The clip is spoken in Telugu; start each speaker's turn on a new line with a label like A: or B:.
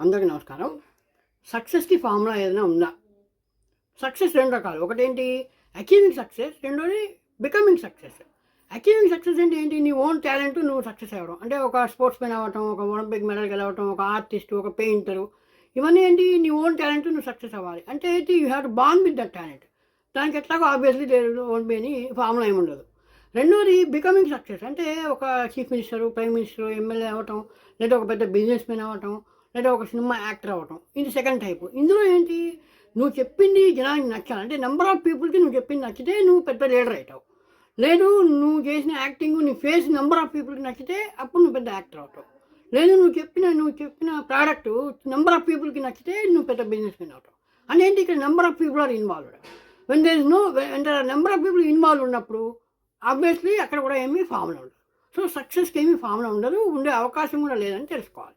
A: అందరికీ నమస్కారం. సక్సెస్‌కి ఫార్ములా ఏదైనా ఉందా? సక్సెస్ 2 రకాలు. ఒకటేంటి అచీవింగ్ సక్సెస్, రెండోది బికమింగ్ సక్సెస్. అచీవింగ్ సక్సెస్ అంటే ఏంటి? నీ ఓన్ టాలెంట్ నువ్వు సక్సెస్ అవ్వడం. అంటే ఒక స్పోర్ట్స్ మ్యాన్ అవ్వటం, ఒక ఒలింపిక్ మెడల్ గెలవటం, ఒక ఆర్టిస్ట్, ఒక పెయింటరు. ఇవన్నీ ఏంటి? నీ ఓన్ టాలెంట్ నువ్వు సక్సెస్ అవ్వాలి. అంటే ఏంటి? You have to born with that talent. దానికి ఎట్లాగో obviously there won't be any formula ఏమి ఉండదు. రెండోది బికమింగ్ సక్సెస్. అంటే ఒక chief minister, prime minister, MLA అవ్వటం, లేదా ఒక పెద్ద బిజినెస్ మ్యాన్ అవ్వటం, లేదా ఒక సినిమా యాక్టర్ అవ్వటం. ఇది సెకండ్ టైపు. ఇందులో ఏంటి? నువ్వు చెప్పింది జనానికి నచ్చాలి. అంటే నెంబర్ ఆఫ్ పీపుల్కి నువ్వు చెప్పింది నచ్చితే నువ్వు పెద్ద లీడర్ అవుతావు. లేదు నువ్వు చేసిన యాక్టింగ్ నీ ఫేస్ నెంబర్ ఆఫ్ పీపుల్కి నచ్చితే అప్పుడు నువ్వు పెద్ద యాక్టర్ అవుతావు. లేదు నువ్వు చెప్పిన ప్రోడక్ట్ నెంబర్ ఆఫ్ పీపుల్కి నచ్చితే నువ్వు పెద్ద బిజినెస్ మ్యాన్ అవుతావు. అంటే ఏంటి? ఇక్కడ number of people are involved. When there are number of people involve ఉన్నప్పుడు ఆబ్వియస్లీ అక్కడ కూడా ఏమీ ఫార్ములా ఉండదు. సో సక్సెస్కి ఏమీ ఫార్ములా ఉండదు, ఉండే అవకాశం కూడా లేదని తెలుసుకోవాలి.